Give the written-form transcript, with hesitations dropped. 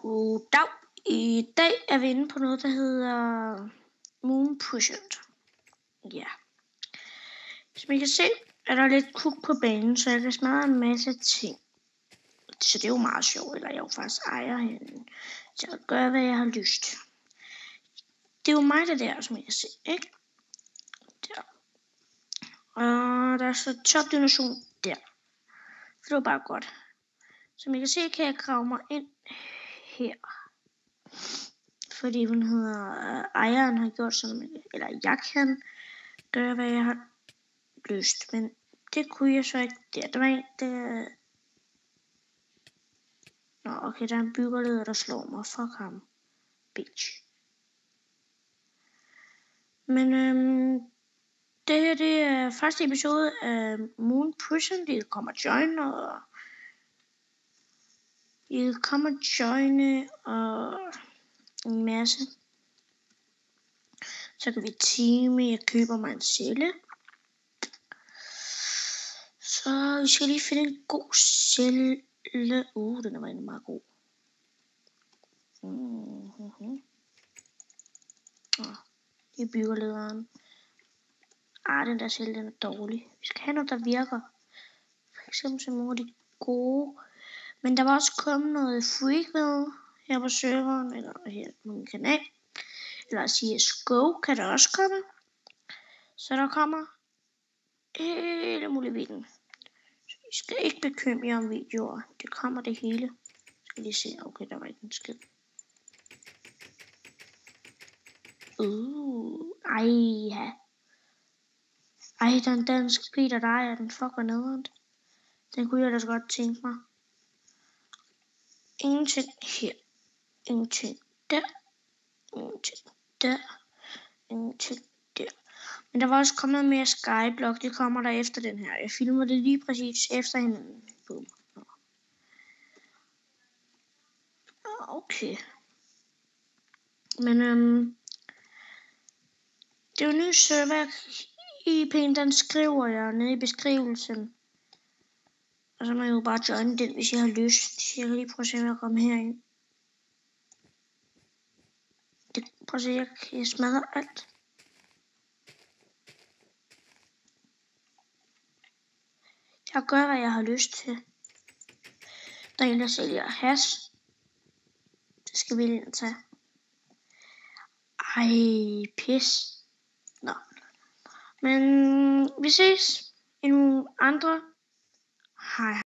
Goddag. I dag er vi inde på noget, der hedder Moon Pusher. Ja. Som I kan se, er der lidt kuk på banen, så jeg kan smadre en masse ting. Så det er jo meget sjovt, eller jeg jo faktisk ejer hende. Så jeg kan gøre, hvad jeg har lyst. Det er jo mig, der, som I kan se, ikke? Der. Og der er så topdonation der. Så det var bare godt. Som I kan se, kan jeg grave mig ind her. Fordi hun hedder ejeren har gjort sådan, eller jeg kan gøre, hvad jeg har lyst. Men det kunne jeg så ikke der. Der var en, der... Nå, okay, der er en byggerleder, der slår mig. Fuck ham. Bitch. Men det her, det er første episode af Moon Prison. De kommer join, og I kommer joine, og en masse. Så kan vi teame. Jeg køber mig en celle. Så vi skal lige finde en god celle. Den var egentlig meget god. Det er byggerlederen. Den der celle, den er dårlig. Vi skal have noget, der virker. For eksempel så nogle af de gode. Men der var også kommet noget freak med her på serveren, eller her på min kanal. Eller CSGO kan der også komme. Så der kommer hele muligheden. Så I skal ikke bekymre jer om videoer. Det kommer det hele. Skal lige se. Okay, der var ikke en skid. Ja. Der er en dansk Peter, der er den fucker nederen. Den kunne jeg da så godt tænke mig. Ingenting her. Ingenting der. Ingenting der. Ingenting der. Men der var også kommet mere skyblock. Det kommer der efter den her. Jeg filmer det lige præcis efter hinanden. Boom. Okay. Men det er jo en ny server. IP'en, den skriver jeg nede i beskrivelsen. Og så må jeg jo bare joine den, hvis jeg har lyst. Jeg kan lige prøve at se, om jeg kommer herind. Prøv at se, jeg smadrer alt. Jeg gør, hvad jeg har lyst til. Der er en, der sælger hash. Det skal vi lige tage. Pis. Nå. Men vi ses i nogle andre. Hej.